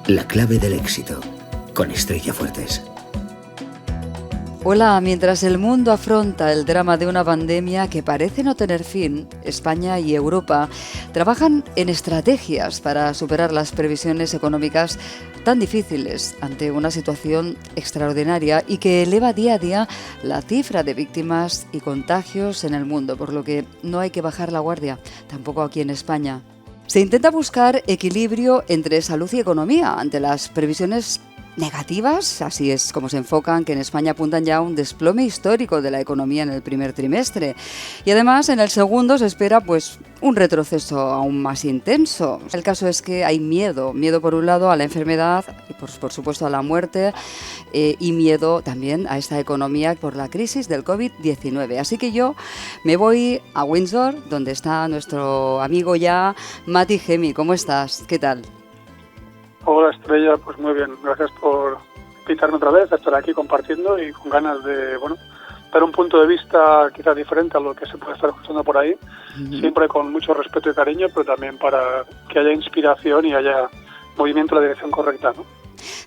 La clave del éxito, con Estrella Fuertes. Hola, mientras el mundo afronta el drama de una pandemia que parece no tener fin, España y Europa trabajan en estrategias para superar las previsiones económicas tan difíciles ante una situación extraordinaria y que eleva día a día la cifra de víctimas y contagios en el mundo, por lo que no hay que bajar la guardia, tampoco aquí en España. Se intenta buscar equilibrio entre salud y economía ante las previsiones negativas, así es como se enfocan, que en España apuntan ya a un desplome histórico de la economía en el primer trimestre. Y además en el segundo se espera pues un retroceso aún más intenso. El caso es que hay miedo por un lado a la enfermedad y por supuesto a la muerte y miedo también a esta economía por la crisis del COVID-19. Así que yo me voy a Windsor, donde está nuestro amigo ya, Mati Gemi. ¿Cómo estás? ¿Qué tal? Hola Estrella, pues muy bien, gracias por invitarme otra vez a estar aquí compartiendo y con ganas de, dar un punto de vista quizás diferente a lo que se puede estar escuchando por ahí, siempre con mucho respeto y cariño, pero también para que haya inspiración y haya movimiento en la dirección correcta, ¿no?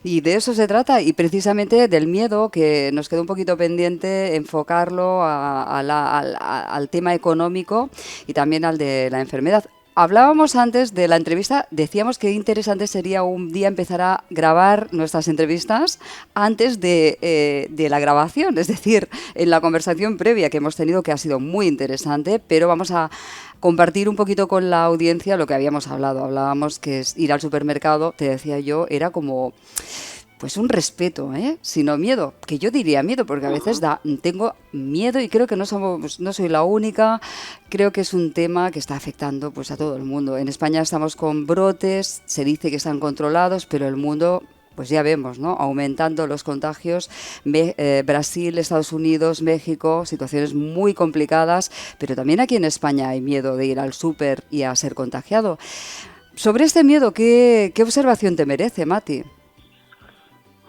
Y de eso se trata, y precisamente del miedo, que nos quedó un poquito pendiente enfocarlo al tema económico y también al de la enfermedad. Hablábamos antes de la entrevista, decíamos que interesante sería un día empezar a grabar nuestras entrevistas antes de la grabación, es decir, en la conversación previa que hemos tenido, que ha sido muy interesante, pero vamos a compartir un poquito con la audiencia lo que habíamos hablado. Hablábamos que ir al supermercado, te decía yo, era como pues un respeto, sino miedo, que yo diría miedo, porque a veces tengo miedo y creo que no soy la única. Creo que es un tema que está afectando pues a todo el mundo. En España estamos con brotes, se dice que están controlados, pero el mundo, pues ya vemos, ¿no? Aumentando los contagios. Brasil, Estados Unidos, México, situaciones muy complicadas, pero también aquí en España hay miedo de ir al súper y a ser contagiado. Sobre este miedo, ¿qué observación te merece, Mati?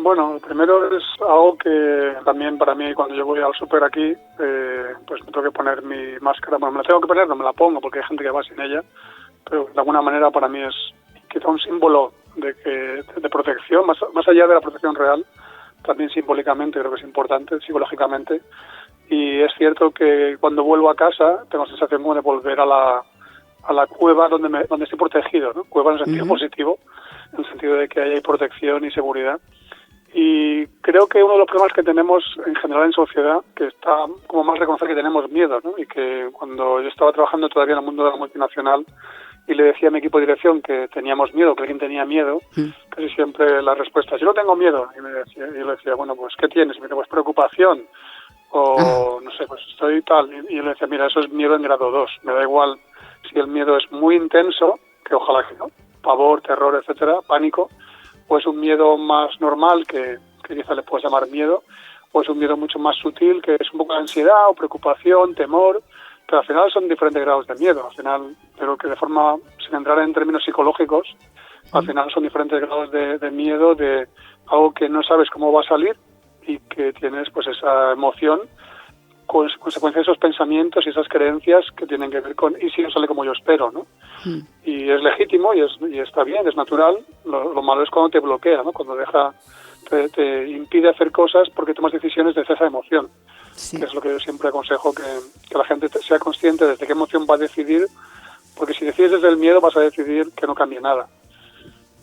Bueno, primero es algo que también para mí cuando yo voy al súper aquí, pues me tengo que poner mi máscara. Bueno, me la tengo que poner, no me la pongo porque hay gente que va sin ella, pero de alguna manera para mí es quizá un símbolo de protección, más allá de la protección real, también simbólicamente creo que es importante, psicológicamente. Y es cierto que cuando vuelvo a casa tengo la sensación como de volver a la cueva donde estoy protegido, ¿no? Cueva en el sentido positivo, en el sentido de que hay protección y seguridad. Y creo que uno de los problemas que tenemos en general en sociedad, que está como más reconocer que tenemos miedo, ¿no? Y que cuando yo estaba trabajando todavía en el mundo de la multinacional y le decía a mi equipo de dirección que teníamos miedo, que alguien tenía miedo, casi siempre la respuesta es: yo no tengo miedo. Y yo le decía, bueno, pues ¿qué tienes? Y me decía, pues preocupación, o no sé, pues estoy tal. Y yo le decía, mira, eso es miedo en grado 2, me da igual si el miedo es muy intenso, que ojalá que no, pavor, terror, etcétera, pánico, o es un miedo más normal, que quizá le puedes llamar miedo, o es un miedo mucho más sutil, que es un poco de ansiedad o preocupación, temor, pero al final son diferentes grados de miedo. Al final, pero que de forma, sin entrar en términos psicológicos, al final son diferentes grados de miedo, de algo que no sabes cómo va a salir y que tienes pues esa emoción, consecuencia de esos pensamientos y esas creencias que tienen que ver con ¿y si no sale como yo espero?, ¿no? Y es legítimo y está bien, es natural. Lo malo es cuando te bloquea, ¿no? Cuando te impide hacer cosas porque tomas decisiones desde esa emoción. Sí. Que es lo que yo siempre aconsejo, que la gente sea consciente desde qué emoción va a decidir, porque si decides desde el miedo vas a decidir que no cambie nada.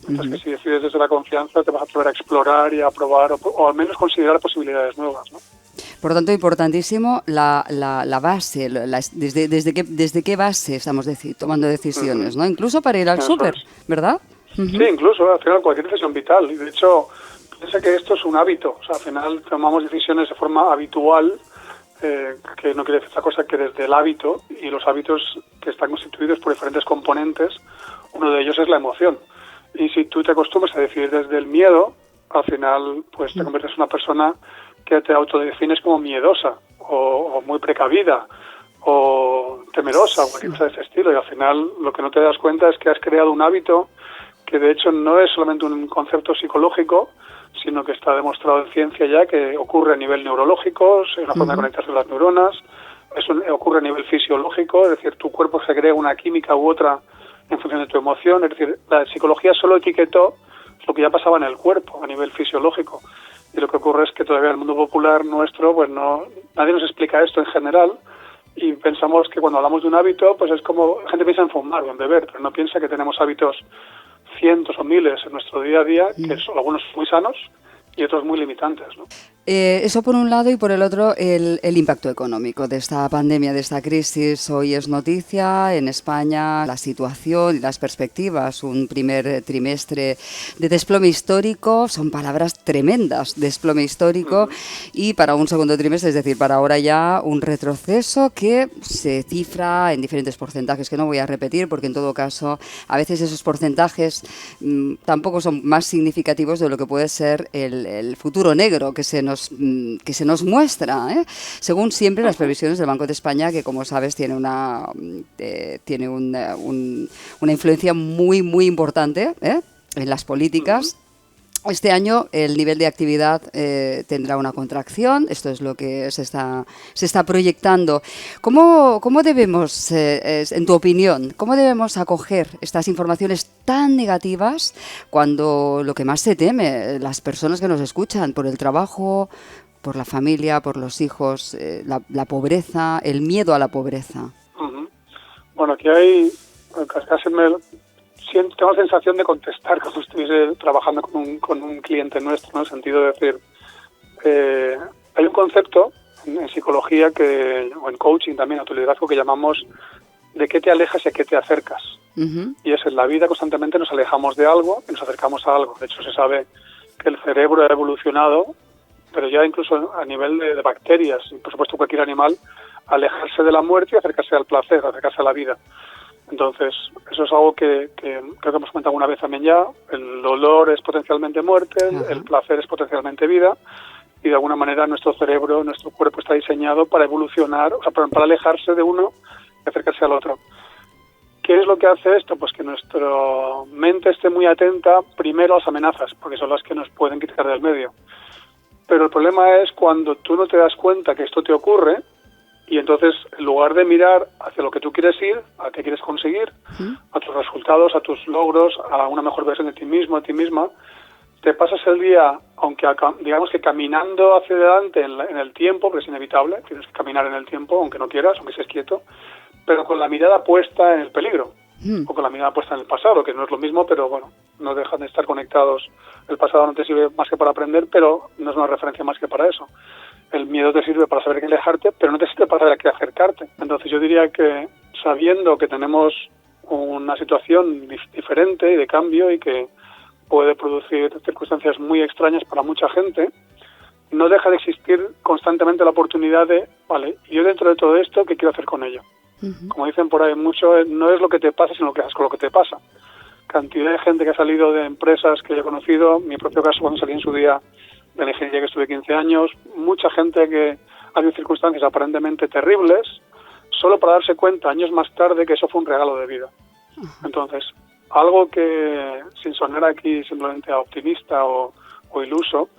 Entonces que si decides desde la confianza te vas a atrever a explorar y a probar o al menos considerar posibilidades nuevas, ¿no? Por tanto, importantísimo la base, desde qué base estamos tomando decisiones, ¿no? Incluso para ir al súper, ¿verdad? Sí, incluso al final cualquier decisión vital. Y de hecho, piensa que esto es un hábito. O sea, al final tomamos decisiones de forma habitual, que no quiere decir otra cosa que desde el hábito, y los hábitos que están constituidos por diferentes componentes, uno de ellos es la emoción. Y si tú te acostumbras a decidir desde el miedo, al final pues te conviertes en una persona que te autodefines como miedosa o muy precavida o temerosa o cualquier cosa de ese estilo, y al final lo que no te das cuenta es que has creado un hábito que de hecho no es solamente un concepto psicológico, sino que está demostrado en ciencia ya que ocurre a nivel neurológico, es una forma de conectarse las neuronas, ocurre a nivel fisiológico, es decir, tu cuerpo segrega una química u otra en función de tu emoción. Es decir, la psicología solo etiquetó lo que ya pasaba en el cuerpo a nivel fisiológico. Y lo que ocurre es que todavía en el mundo popular nuestro, pues nadie nos explica esto en general, y pensamos que cuando hablamos de un hábito, pues es como, la gente piensa en fumar o en beber, pero no piensa que tenemos hábitos cientos o miles en nuestro día a día, que son algunos muy sanos y otros muy limitantes, ¿no? Eso por un lado, y por el otro el impacto económico de esta pandemia, de esta crisis. Hoy es noticia en España la situación y las perspectivas. Un primer trimestre de desplome histórico, son palabras tremendas, desplome histórico, y para un segundo trimestre, es decir, para ahora ya un retroceso que se cifra en diferentes porcentajes que no voy a repetir, porque en todo caso a veces esos porcentajes tampoco son más significativos de lo que puede ser el futuro negro que se nos muestra, según siempre las previsiones del Banco de España, que como sabes tiene una influencia muy muy importante en las políticas. Este año el nivel de actividad tendrá una contracción, esto es lo que se está proyectando. ¿Cómo debemos, en tu opinión, cómo debemos acoger estas informaciones tan negativas cuando lo que más se teme, las personas que nos escuchan, por el trabajo, por la familia, por los hijos, la pobreza, el miedo a la pobreza? Bueno, aquí hay casi tengo la sensación de contestar como si estuviese trabajando con un cliente nuestro, ¿no? En el sentido de decir, hay un concepto en psicología o en coaching también, autoliderazgo, que llamamos de qué te alejas y a qué te acercas. Y es en la vida constantemente nos alejamos de algo y nos acercamos a algo. De hecho, se sabe que el cerebro ha evolucionado, pero ya incluso a nivel de bacterias, y por supuesto cualquier animal, alejarse de la muerte y acercarse al placer, acercarse a la vida. Entonces, eso es algo que creo que hemos comentado alguna vez también ya. El dolor es potencialmente muerte, el placer es potencialmente vida, y de alguna manera nuestro cerebro, nuestro cuerpo está diseñado para evolucionar, o sea, para alejarse de uno y acercarse al otro. ¿Qué es lo que hace esto? Pues que nuestra mente esté muy atenta primero a las amenazas, porque son las que nos pueden quitar del medio. Pero el problema es cuando tú no te das cuenta que esto te ocurre, y entonces, en lugar de mirar hacia lo que tú quieres ir, a qué quieres conseguir, a tus resultados, a tus logros, a una mejor versión de ti mismo, a ti misma, te pasas el día, aunque digamos que caminando hacia adelante en el tiempo, que es inevitable, tienes que caminar en el tiempo, aunque no quieras, aunque estés quieto, pero con la mirada puesta en el peligro, o con la mirada puesta en el pasado, que no es lo mismo, pero bueno, no dejan de estar conectados. El pasado no te sirve más que para aprender, pero no es una referencia más que para eso. El miedo te sirve para saber a qué alejarte, pero no te sirve para saber a qué acercarte. Entonces yo diría que sabiendo que tenemos una situación diferente y de cambio y que puede producir circunstancias muy extrañas para mucha gente, no deja de existir constantemente la oportunidad de, vale, yo dentro de todo esto, ¿qué quiero hacer con ello? Como dicen por ahí mucho, no es lo que te pasa, sino lo que haces con lo que te pasa. Cantidad de gente que ha salido de empresas que yo he conocido, en mi propio caso cuando salí en su día de la ingeniería, que estuve 15 años, mucha gente que ha habido circunstancias aparentemente terribles, solo para darse cuenta años más tarde que eso fue un regalo de vida. Entonces, algo que, sin sonar aquí simplemente a optimista o iluso,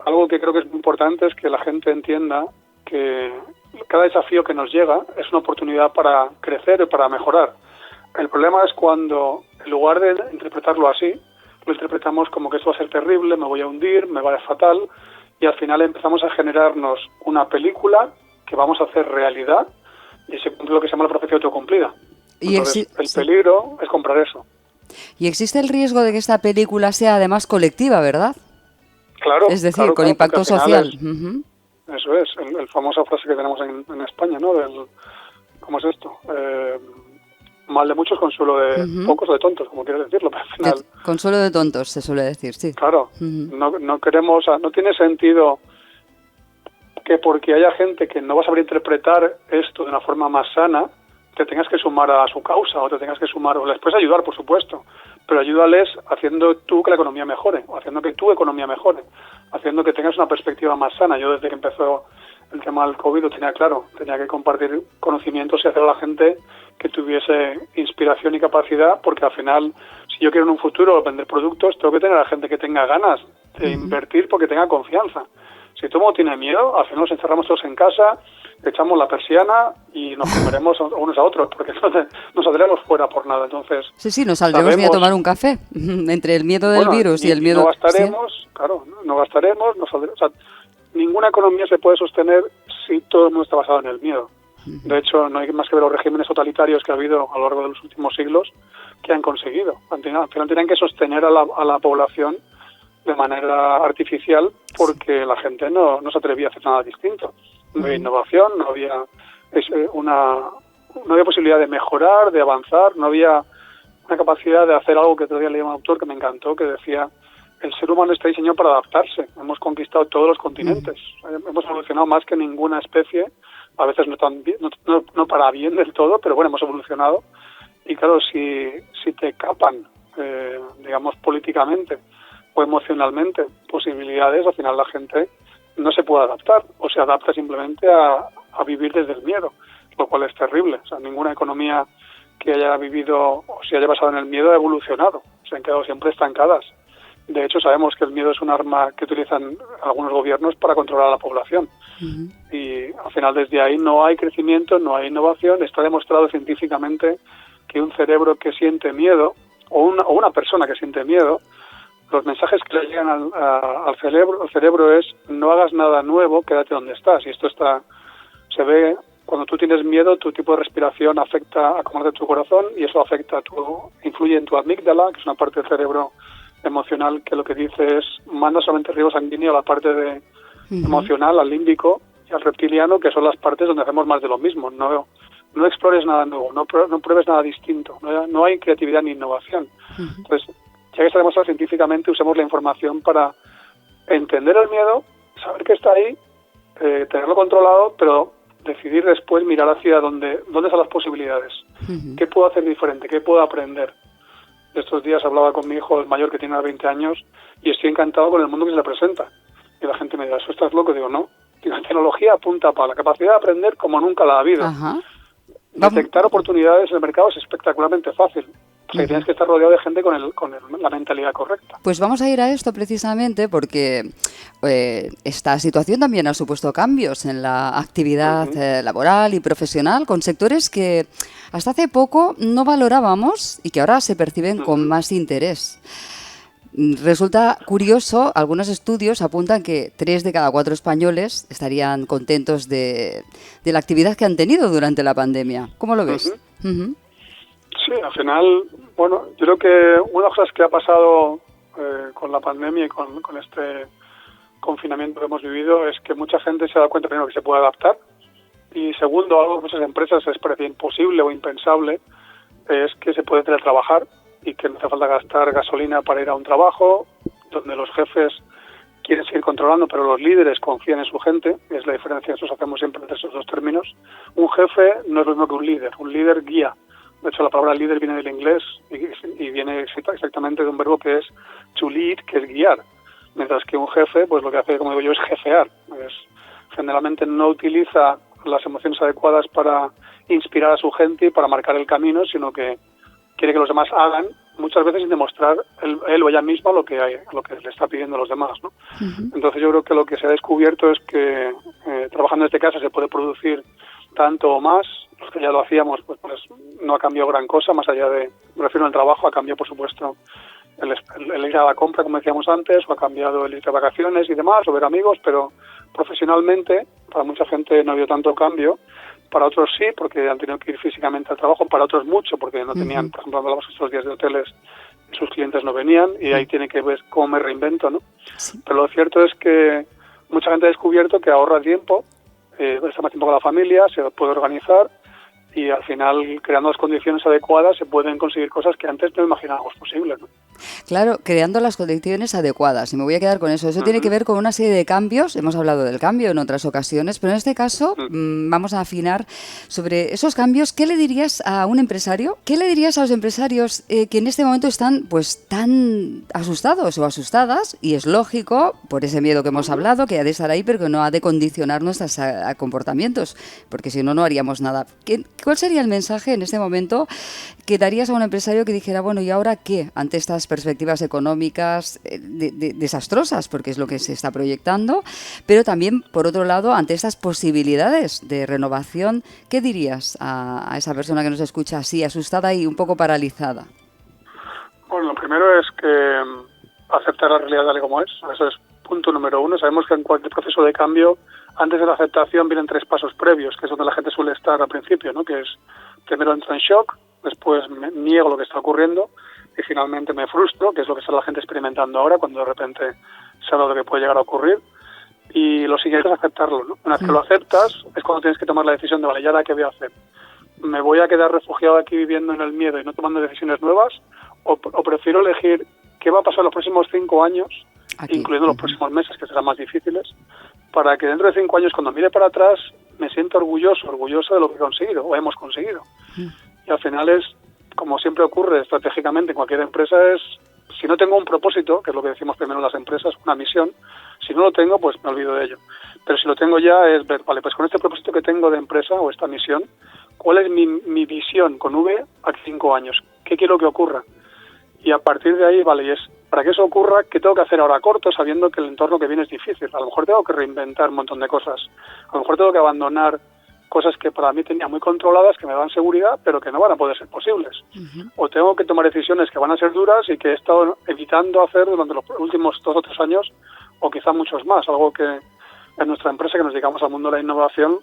algo que creo que es muy importante es que la gente entienda que cada desafío que nos llega es una oportunidad para crecer y para mejorar. El problema es cuando, en lugar de interpretarlo así, lo interpretamos como que esto va a ser terrible, me voy a hundir, me va a ir fatal, y al final empezamos a generarnos una película que vamos a hacer realidad, y se cumple lo que se llama la profecía autocumplida. Entonces, el peligro es comprar eso. Y existe el riesgo de que esta película sea además colectiva, ¿verdad? Claro. Es decir, con impacto social. Eso es, el famosa frase que tenemos en España, ¿no? ¿Cómo es esto? Mal de muchos, consuelo de pocos o de tontos, como quieres decirlo, pero al final... Consuelo de tontos, se suele decir, sí. Claro, no queremos, no tiene sentido que porque haya gente que no va a saber interpretar esto de una forma más sana, te tengas que sumar a su causa, o te tengas que sumar, o les puedes ayudar, por supuesto, pero ayúdales haciendo tú que la economía mejore, o haciendo que tu economía mejore, haciendo que tengas una perspectiva más sana. Yo desde que empezó el tema del COVID lo tenía claro, tenía que compartir conocimientos y hacer a la gente que tuviese inspiración y capacidad, porque al final, si yo quiero en un futuro vender productos, tengo que tener a la gente que tenga ganas de invertir porque tenga confianza. Si todo el mundo tiene miedo, al final nos encerramos todos en casa, echamos la persiana y nos comeremos unos a otros, porque no saldremos fuera por nada. Entonces, Sí, no saldremos ni a tomar un café. Entre el miedo del virus y el miedo... No gastaremos, claro, no gastaremos, no saldremos. O sea, ninguna economía se puede sostener si todo el mundo está basado en el miedo. De hecho, no hay más que ver los regímenes totalitarios que ha habido a lo largo de los últimos siglos que han conseguido. Al final tenían que sostener a la población de manera artificial porque la gente no se atrevía a hacer nada distinto. No había innovación, no había posibilidad de mejorar, de avanzar, no había una capacidad de hacer algo que todavía leía un autor que me encantó, que decía: el ser humano está diseñado para adaptarse. Hemos conquistado todos los continentes. Hemos evolucionado más que ninguna especie, a veces no para bien del todo, pero bueno, hemos evolucionado. Y claro, si te capan, digamos, políticamente o emocionalmente posibilidades, al final la gente no se puede adaptar o se adapta simplemente a vivir desde el miedo, lo cual es terrible. O sea, ninguna economía que haya vivido o se haya basado en el miedo ha evolucionado. Se han quedado siempre estancadas. De hecho, sabemos que el miedo es un arma que utilizan algunos gobiernos para controlar a la población. Y al final, desde ahí no hay crecimiento, no hay innovación. Está demostrado científicamente que un cerebro que siente miedo, o una persona que siente miedo, los mensajes que le llegan al cerebro es: no hagas nada nuevo, quédate donde estás. Y esto se ve cuando tú tienes miedo, tu tipo de respiración afecta a cómo late tu corazón, y eso influye en tu amígdala, que es una parte del cerebro emocional que lo que dice es: manda solamente riego sanguíneo a la parte emocional, al límbico y al reptiliano, que son las partes donde hacemos más de lo mismo. No explores nada nuevo, no pruebes nada distinto, no hay creatividad ni innovación. Entonces, ya que está demostrado científicamente, usemos la información para entender el miedo, saber que está ahí, tenerlo controlado, pero decidir después mirar hacia dónde están las posibilidades. ¿Qué puedo hacer diferente? ¿Qué puedo aprender? Estos días hablaba con mi hijo, el mayor, que tiene 20 años, y estoy encantado con el mundo que se le presenta. Y la gente me dirá: ¿eso estás loco? Digo, no. La tecnología apunta para la capacidad de aprender como nunca la ha habido. Detectar oportunidades en el mercado es espectacularmente fácil. O sea, tienes que estar rodeado de gente con la mentalidad correcta. Pues vamos a ir a esto precisamente porque esta situación también ha supuesto cambios en la actividad laboral y profesional con sectores que hasta hace poco no valorábamos y que ahora se perciben con más interés. Resulta curioso, algunos estudios apuntan que 3 de cada 4 españoles estarían contentos de la actividad que han tenido durante la pandemia. ¿Cómo lo ves? Sí, al final, bueno, yo creo que una de las cosas que ha pasado con la pandemia y con este confinamiento que hemos vivido es que mucha gente se ha dado cuenta, primero, que se puede adaptar, y segundo, algo que muchas empresas les parecía imposible o impensable, es que se puede teletrabajar y que no hace falta gastar gasolina para ir a un trabajo, donde los jefes quieren seguir controlando, pero los líderes confían en su gente. Es la diferencia, nosotros hacemos siempre entre esos dos términos. Un jefe no es lo mismo que un líder guía. De hecho, la palabra líder viene del inglés y viene exactamente de un verbo que es to lead, que es guiar. Mientras que un jefe, pues lo que hace, como digo yo, es jefear. Generalmente no utiliza las emociones adecuadas para inspirar a su gente y para marcar el camino, sino que quiere que los demás hagan, muchas veces sin demostrar él o ella misma lo que le está pidiendo a los demás, ¿no? Entonces yo creo que lo que se ha descubierto es que trabajando desde casa se puede producir tanto o más. Los que ya lo hacíamos, pues no ha cambiado gran cosa, más allá me refiero al trabajo, ha cambiado por supuesto el ir a la compra, como decíamos antes, o ha cambiado el ir de vacaciones y demás, o ver amigos, pero profesionalmente para mucha gente no ha habido tanto cambio. Para otros sí, porque han tenido que ir físicamente al trabajo. Para otros mucho, porque no tenían, por ejemplo, hablamos estos días de hoteles, sus clientes no venían, y ahí tiene que ver cómo me reinvento, ¿no? Sí. Pero lo cierto es que mucha gente ha descubierto que ahorra tiempo, está más tiempo con la familia, se puede organizar, y al final, creando las condiciones adecuadas, se pueden conseguir cosas que antes no imaginábamos posibles, ¿no? Claro, creando las condiciones adecuadas, y me voy a quedar con eso. Eso tiene que ver con una serie de cambios. Hemos hablado del cambio en otras ocasiones, pero en este caso vamos a afinar sobre esos cambios. ¿Qué le dirías a un empresario? ¿Qué le dirías a los empresarios que en este momento están pues tan asustados o asustadas? Y es lógico, por ese miedo que hemos hablado, que ha de estar ahí, pero que no ha de condicionar nuestros comportamientos, porque si no, no haríamos nada. ¿Cuál sería el mensaje en este momento que darías a un empresario que dijera, bueno, ¿y ahora qué? Ante estas perspectivas económicas desastrosas, porque es lo que se está proyectando, pero también, por otro lado, ante estas posibilidades de renovación, ¿qué dirías a esa persona que nos escucha así, asustada y un poco paralizada? Bueno, lo primero es que aceptar la realidad tal y como es. Eso es punto número uno. Sabemos que en cualquier proceso de cambio, antes de la aceptación vienen 3 pasos previos, que es donde la gente suele estar al principio, ¿no? Que es, primero entro en shock, después me niego lo que está ocurriendo y finalmente me frustro, que es lo que está la gente experimentando ahora, cuando de repente se habla de lo que puede llegar a ocurrir. Y lo siguiente es aceptarlo, ¿no? Una vez que lo aceptas, es cuando tienes que tomar la decisión de, vale, ¿y ahora qué voy a hacer? ¿Me voy a quedar refugiado aquí viviendo en el miedo y no tomando decisiones nuevas? ¿O prefiero elegir qué va a pasar los próximos 5 años, aquí, incluyendo los próximos meses, que serán más difíciles, para que dentro de 5 años, cuando mire para atrás, me sienta orgulloso de lo que he conseguido o hemos conseguido? Y al final es, como siempre ocurre estratégicamente en cualquier empresa, es, si no tengo un propósito, que es lo que decimos primero en las empresas, una misión, si no lo tengo, pues me olvido de ello. Pero si lo tengo ya, es ver, vale, pues con este propósito que tengo de empresa o esta misión, ¿cuál es mi visión con V a 5 años? ¿Qué quiero que ocurra? Y a partir de ahí, vale, y es, para que eso ocurra, ¿qué tengo que hacer ahora a corto, sabiendo que el entorno que viene es difícil? A lo mejor tengo que reinventar un montón de cosas. A lo mejor tengo que abandonar cosas que para mí tenía muy controladas, que me dan seguridad, pero que no van a poder ser posibles. O tengo que tomar decisiones que van a ser duras y que he estado evitando hacer durante los últimos 2 o 3 años, o quizá muchos más. Algo que en nuestra empresa, que nos dedicamos al mundo de la innovación,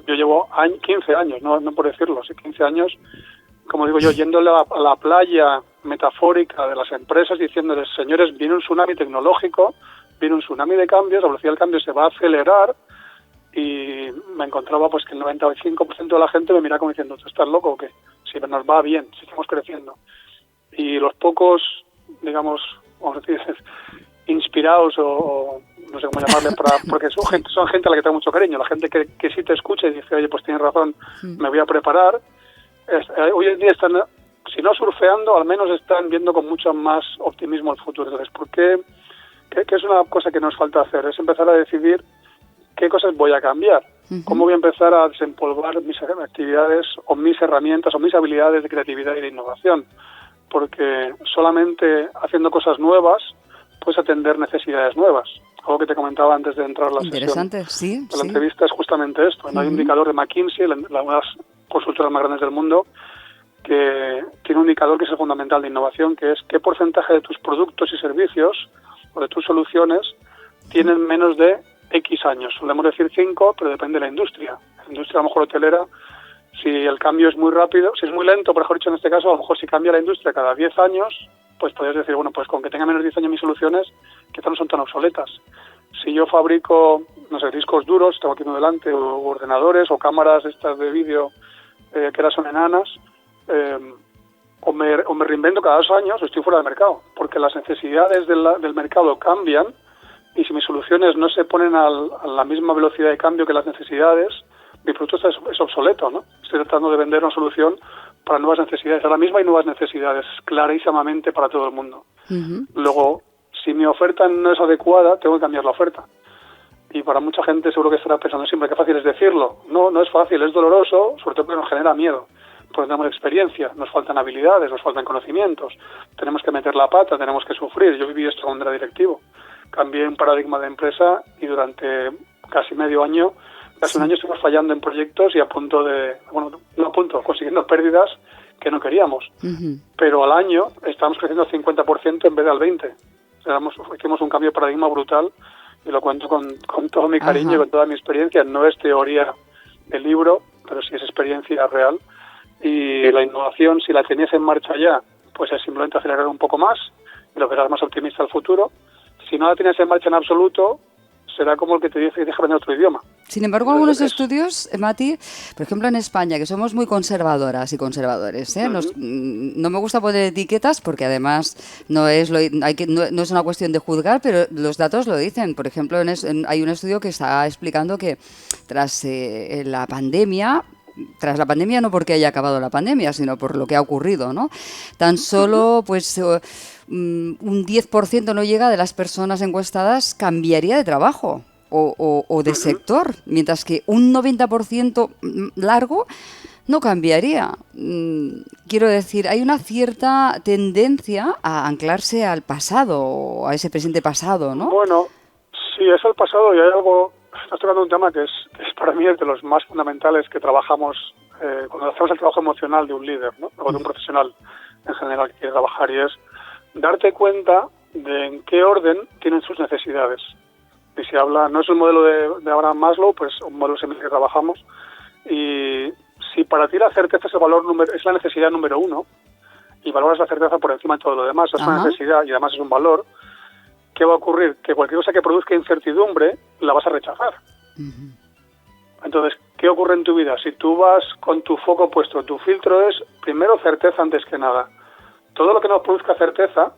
yo llevo 15 años, no por decirlo, sí, 15 años, como digo yo, yéndole a la playa metafórica de las empresas, diciéndoles, señores, viene un tsunami tecnológico, viene un tsunami de cambios, la velocidad del cambio se va a acelerar, y me encontraba pues que el 95% de la gente me mira como diciendo, ¿tú estás loco o qué? Si nos va bien, si estamos creciendo. Y los pocos, digamos, vamos a decir, inspirados o no sé cómo llamarle, porque son gente a la que tengo mucho cariño, la gente que sí te escucha y dice, oye, pues tienes razón, me voy a preparar. Hoy en día están, si no surfeando, al menos están viendo con mucho más optimismo el futuro. Entonces, ¿por qué? Que es una cosa que nos falta hacer, es empezar a decidir qué cosas voy a cambiar, cómo voy a empezar a desempolvar mis actividades o mis herramientas o mis habilidades de creatividad y de innovación, porque solamente haciendo cosas nuevas puedes atender necesidades nuevas. Algo que te comentaba antes de entrar a la Interesante, sesión sí, de la entrevista es justamente esto. Hay un indicador de McKinsey, una de las consultoras más grandes del mundo, que tiene un indicador que es el fundamental de innovación, que es qué porcentaje de tus productos y servicios o de tus soluciones tienen menos de X años. Solemos decir 5, pero depende de la industria. La industria, a lo mejor hotelera, si el cambio es muy rápido, si es muy lento, por mejor dicho en este caso, a lo mejor si cambia la industria cada 10 años, pues podrías decir, bueno, pues con que tenga menos de 10 años mis soluciones, quizás no son tan obsoletas. Si yo fabrico, no sé, discos duros, tengo aquí uno delante, o ordenadores, o cámaras estas de vídeo, que ahora son enanas, o me reinvento cada 2 años, estoy fuera del mercado, porque las necesidades del mercado cambian, y si mis soluciones no se ponen a la misma velocidad de cambio que las necesidades, mi producto es obsoleto, ¿no? Estoy tratando de vender una solución para nuevas necesidades. Ahora mismo hay nuevas necesidades, clarísimamente para todo el mundo. Luego, si mi oferta no es adecuada, tengo que cambiar la oferta. Y para mucha gente seguro que estará pensando siempre qué fácil es decirlo. No es fácil, es doloroso, sobre todo porque nos genera miedo. Porque tenemos experiencia, nos faltan habilidades, nos faltan conocimientos, tenemos que meter la pata, tenemos que sufrir. Yo viví esto cuando era directivo. Cambié un paradigma de empresa y durante casi un año estuvimos fallando en proyectos y consiguiendo pérdidas que no queríamos. Pero al año estábamos creciendo al 50% en vez de al 20%. Hicimos un cambio de paradigma brutal y lo cuento con todo mi cariño y con toda mi experiencia. No es teoría del libro, pero sí es experiencia real. Y la innovación, si la tenías en marcha ya, pues es simplemente acelerar un poco más y lo verás más optimista al futuro. Si no la tienes en marcha en absoluto, será como el que te dice que deja aprender otro idioma. Sin embargo, algunos estudios, Mati, por ejemplo en España, que somos muy conservadoras y conservadores, no me gusta poner etiquetas porque además no es una cuestión de juzgar, pero los datos lo dicen. Por ejemplo, hay un estudio que está explicando que tras la pandemia no porque haya acabado la pandemia, sino por lo que ha ocurrido, ¿no? Tan solo un 10% no llega de las personas encuestadas cambiaría de trabajo o de sector, mientras que un 90% largo no cambiaría. Quiero decir, hay una cierta tendencia a anclarse al pasado, a ese presente pasado, ¿no? Bueno, sí, es el pasado y hay algo... Estás tocando un tema que es para mí es de los más fundamentales que trabajamos cuando hacemos el trabajo emocional de un líder, ¿no? O de un profesional en general que quiere trabajar, y es darte cuenta de en qué orden tienen sus necesidades. Y si habla, no es el modelo de Abraham Maslow, pues un modelo similar que trabajamos, y si para ti la certeza es el valor es la necesidad número uno, y valoras la certeza por encima de todo lo demás, es una necesidad y además es un valor, ¿qué va a ocurrir? Que cualquier cosa que produzca incertidumbre la vas a rechazar. Entonces, ¿qué ocurre en tu vida? Si tú vas con tu foco puesto, tu filtro es primero certeza antes que nada. Todo lo que no produzca certeza,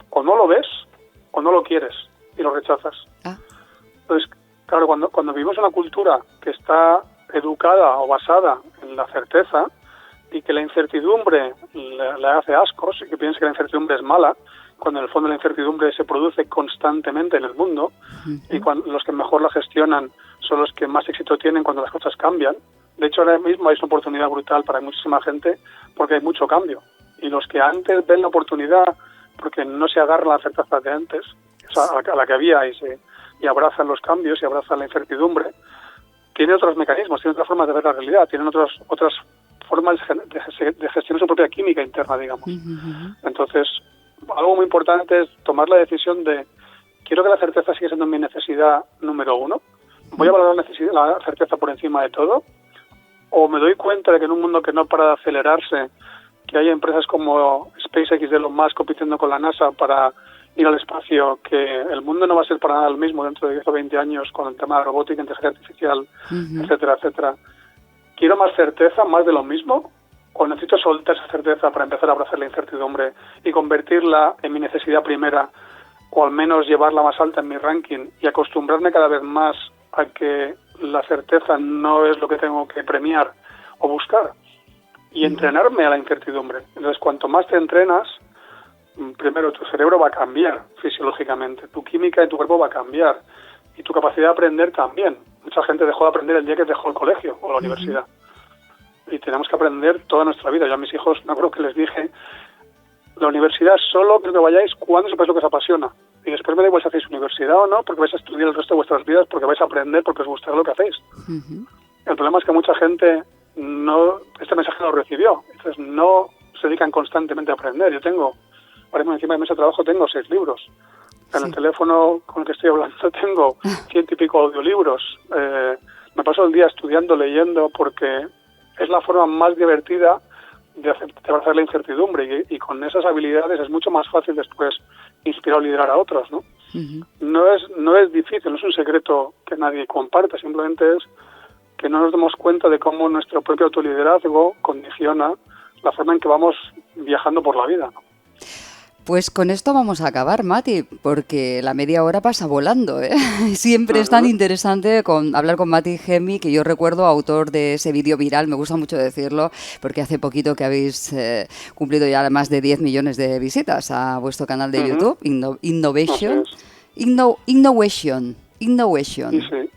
o no lo ves o no lo quieres y lo rechazas. Entonces, claro, cuando vivimos en una cultura que está educada o basada en la certeza y que la incertidumbre le hace ascos y que piensa que la incertidumbre es mala, cuando en el fondo la incertidumbre se produce constantemente en el mundo y cuando los que mejor la gestionan son los que más éxito tienen cuando las cosas cambian. De hecho, ahora mismo hay una oportunidad brutal para muchísima gente porque hay mucho cambio. Y los que antes ven la oportunidad porque no se agarran a la certeza de antes, o sea, a la que había, y abrazan los cambios y abrazan la incertidumbre, tienen otros mecanismos, tienen otras formas de ver la realidad, tienen otras formas de gestionar su propia química interna, digamos. Entonces, algo muy importante es tomar la decisión de quiero que la certeza siga siendo mi necesidad número uno, voy a valorar la certeza por encima de todo, o me doy cuenta de que en un mundo que no para de acelerarse, que hay empresas como SpaceX de Elon Musk compitiendo con la NASA para ir al espacio, que el mundo no va a ser para nada el mismo dentro de 10 o 20 años con el tema de robótica, inteligencia artificial, etcétera, etcétera. ¿Quiero más certeza, más de lo mismo? ¿O necesito soltar esa certeza para empezar a abrazar la incertidumbre y convertirla en mi necesidad primera, o al menos llevarla más alta en mi ranking y acostumbrarme cada vez más a que la certeza no es lo que tengo que premiar o buscar? Y entrenarme a la incertidumbre. Entonces, cuanto más te entrenas, primero tu cerebro va a cambiar fisiológicamente, tu química y tu cuerpo va a cambiar y tu capacidad de aprender también. Mucha gente dejó de aprender el día que dejó el colegio o la universidad. Y tenemos que aprender toda nuestra vida. Yo a mis hijos, me acuerdo que les dije, la universidad solo quiero que vayáis cuando sepáis lo que os apasiona. Y después me da igual si hacéis universidad o no, porque vais a estudiar el resto de vuestras vidas, porque vais a aprender, porque os gustará lo que hacéis. El problema es que mucha gente este mensaje no lo recibió. Entonces no se dedican constantemente a aprender. Yo tengo, ahora mismo encima de mi mesa de trabajo tengo 6 libros. En el teléfono con el que estoy hablando tengo 100 y pico audiolibros. Me paso el día estudiando, leyendo, porque es la forma más divertida de abrazar la incertidumbre y con esas habilidades es mucho más fácil después inspirar o liderar a otros, ¿no? No es difícil, no es un secreto que nadie comparta, simplemente es que no nos demos cuenta de cómo nuestro propio autoliderazgo condiciona la forma en que vamos viajando por la vida, ¿no? Pues con esto vamos a acabar, Mati, porque la media hora pasa volando, ¿eh? Siempre es tan interesante hablar con Mati Gemi, que yo recuerdo, autor de ese vídeo viral, me gusta mucho decirlo, porque hace poquito que habéis cumplido ya más de 10 millones de visitas a vuestro canal de YouTube, Innovation. Innovation. Sí.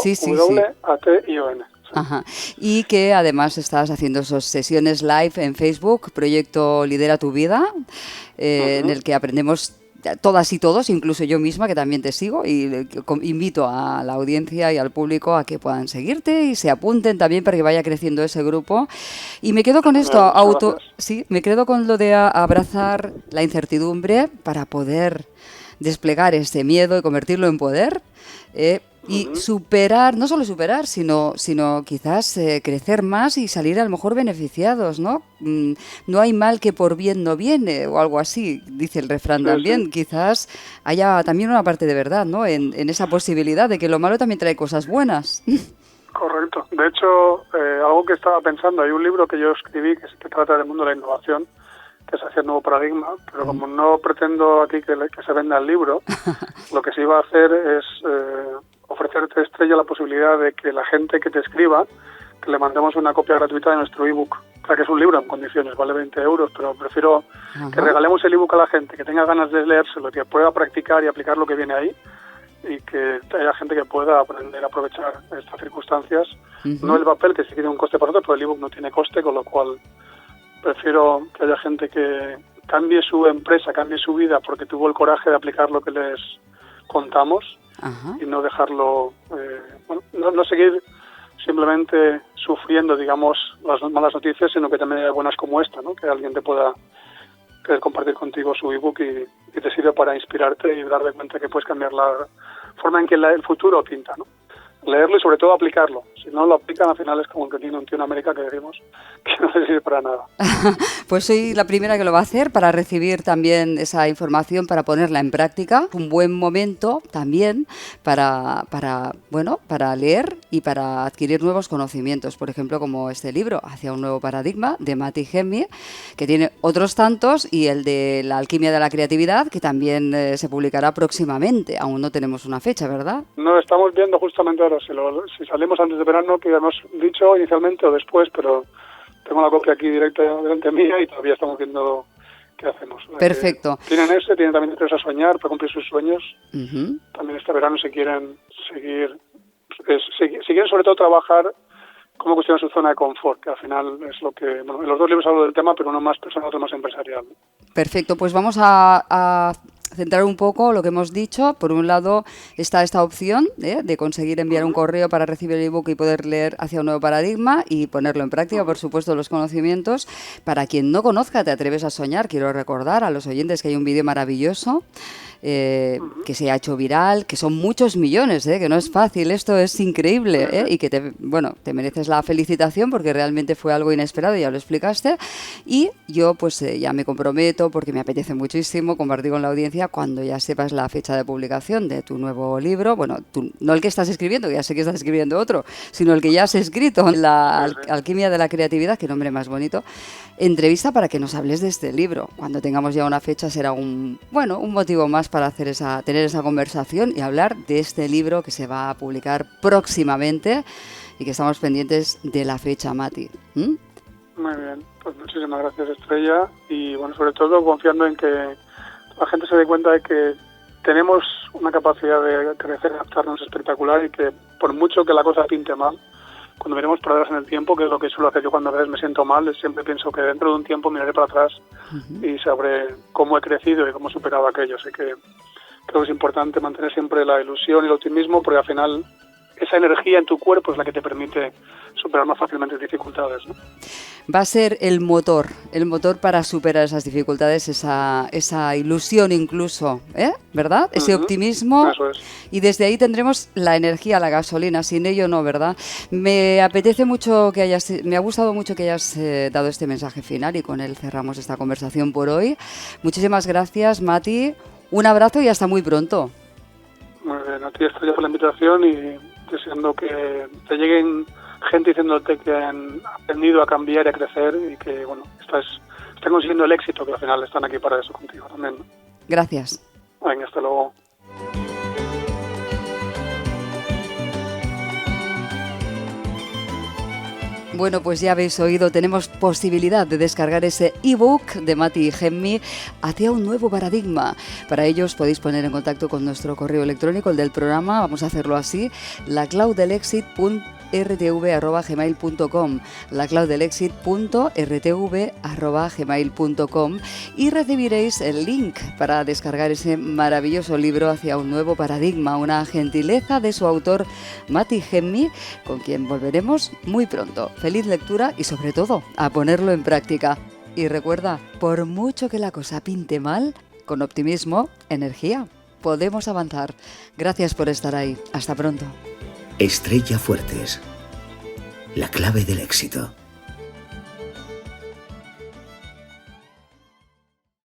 INKNOWATION. Ajá. Y que además estás haciendo esas sesiones live en Facebook, Proyecto Lidera tu Vida, en el que aprendemos todas y todos, incluso yo misma, que también te sigo, y invito a la audiencia y al público a que puedan seguirte y se apunten también para que vaya creciendo ese grupo. Y me quedo con esto, me quedo con lo de abrazar la incertidumbre para poder desplegar ese miedo y convertirlo en poder. Y superar, no solo superar, sino quizás crecer más y salir a lo mejor beneficiados, ¿no? No hay mal que por bien no viene, o algo así, dice el refrán también. Quizás haya también una parte de verdad, ¿no? En esa posibilidad de que lo malo también trae cosas buenas. Correcto. De hecho, algo que estaba pensando, hay un libro que yo escribí que trata del mundo de la innovación, que es Hacia el Nuevo Paradigma, pero como no pretendo aquí que se venda el libro, lo que se iba a hacer es ofrecerte, Estrella, la posibilidad de que la gente que te escriba, que le mandemos una copia gratuita de nuestro ebook. O sea, que es un libro en condiciones, vale 20 euros, pero prefiero que regalemos el ebook a la gente que tenga ganas de leérselo, que pueda practicar y aplicar lo que viene ahí, y que haya gente que pueda aprender a aprovechar estas circunstancias. Ujú. No el papel, que sí tiene un coste para nosotros, pero el ebook no tiene coste, con lo cual prefiero que haya gente que cambie su empresa, cambie su vida porque tuvo el coraje de aplicar lo que les contamos Ajá. y no dejarlo, no seguir simplemente sufriendo, digamos, las malas noticias, sino que también haya buenas como esta, ¿no? Que alguien te pueda querer compartir contigo su ebook y te sirve para inspirarte y darte cuenta que puedes cambiar la forma en que el futuro pinta, ¿no? Leerlo y sobre todo aplicarlo. Si no lo aplican, al final es como el que tiene un tío en América que decimos que no le sirve para nada. Pues soy la primera que lo va a hacer para recibir también esa información, para ponerla en práctica. Un buen momento también para leer y para adquirir nuevos conocimientos. Por ejemplo, como este libro, Hacia un nuevo paradigma, de Matti Hemmi, que tiene otros tantos, y el de La alquimia de la creatividad, que también se publicará próximamente. Aún no tenemos una fecha, ¿verdad? No, estamos viendo justamente ahora si salimos antes de verano, que hemos dicho inicialmente o después, pero tengo la copia aquí directa delante mía y todavía estamos viendo qué hacemos. Perfecto. Tienen tienen también interés a soñar para cumplir sus sueños. Uh-huh. También este verano si quieren si quieren sobre todo trabajar cómo cuestionar su zona de confort, que al final es lo que, bueno, en los dos libros hablo del tema, pero uno más personal, otro más empresarial. Perfecto, pues vamos a centrar un poco lo que hemos dicho. Por un lado está esta opción de conseguir enviar un correo para recibir el ebook y poder leer Hacia un nuevo paradigma y ponerlo en práctica, por supuesto, los conocimientos. Para quien no conozca Te atreves a soñar, quiero recordar a los oyentes que hay un vídeo maravilloso que se ha hecho viral, que son muchos millones, que no es fácil, esto es increíble, y que te mereces la felicitación porque realmente fue algo inesperado, ya lo explicaste, y yo pues ya me comprometo, porque me apetece muchísimo compartir con la audiencia cuando ya sepas la fecha de publicación de tu nuevo libro, no el que estás escribiendo, que ya sé que estás escribiendo otro, sino el que ya has escrito, La alquimia de la creatividad, qué nombre más bonito. Entrevista para que nos hables de este libro. Cuando tengamos ya una fecha será un motivo más para tener esa conversación y hablar de este libro que se va a publicar próximamente y que estamos pendientes de la fecha, Mati. Muy bien, pues muchísimas gracias, Estrella, y bueno, sobre todo confiando en que la gente se dé cuenta de que tenemos una capacidad de crecer y adaptarnos espectacular y que por mucho que la cosa pinte mal, cuando miremos para atrás en el tiempo, que es lo que suelo hacer yo cuando a veces me siento mal, siempre pienso que dentro de un tiempo miraré para atrás y sabré cómo he crecido y cómo he superado aquello. Así que creo que es importante mantener siempre la ilusión y el optimismo, porque al final esa energía en tu cuerpo es la que te permite superar más fácilmente dificultades, ¿no? Va a ser el motor para superar esas dificultades, esa ilusión incluso, ¿verdad? Ese optimismo. Eso es. Y desde ahí tendremos la energía, la gasolina, sin ello no, ¿verdad? Me ha gustado mucho que hayas dado este mensaje final y con él cerramos esta conversación por hoy. Muchísimas gracias, Mati. Un abrazo y hasta muy pronto. Muy bien, a ti, Estrella, por la invitación y deseando que te lleguen gente diciéndote que han aprendido a cambiar y a crecer y que, bueno, están consiguiendo el éxito, que al final están aquí para eso contigo también. Gracias. Venga, hasta luego. Bueno, pues ya habéis oído, tenemos posibilidad de descargar ese ebook de Matti Hemmi, Hacia un nuevo paradigma. Para ello os podéis poner en contacto con nuestro correo electrónico, el del programa. Vamos a hacerlo así: laclaudelexit.rtv@gmail.com, laclaudelexit.rtv@gmail.com, y recibiréis el link para descargar ese maravilloso libro Hacia un nuevo paradigma, una gentileza de su autor Matti Hemmi, con quien volveremos muy pronto. Feliz lectura y sobre todo a ponerlo en práctica. Y recuerda, por mucho que la cosa pinte mal, con optimismo, energía, podemos avanzar. Gracias por estar ahí. Hasta pronto. Estrella Fuertes. La clave del éxito.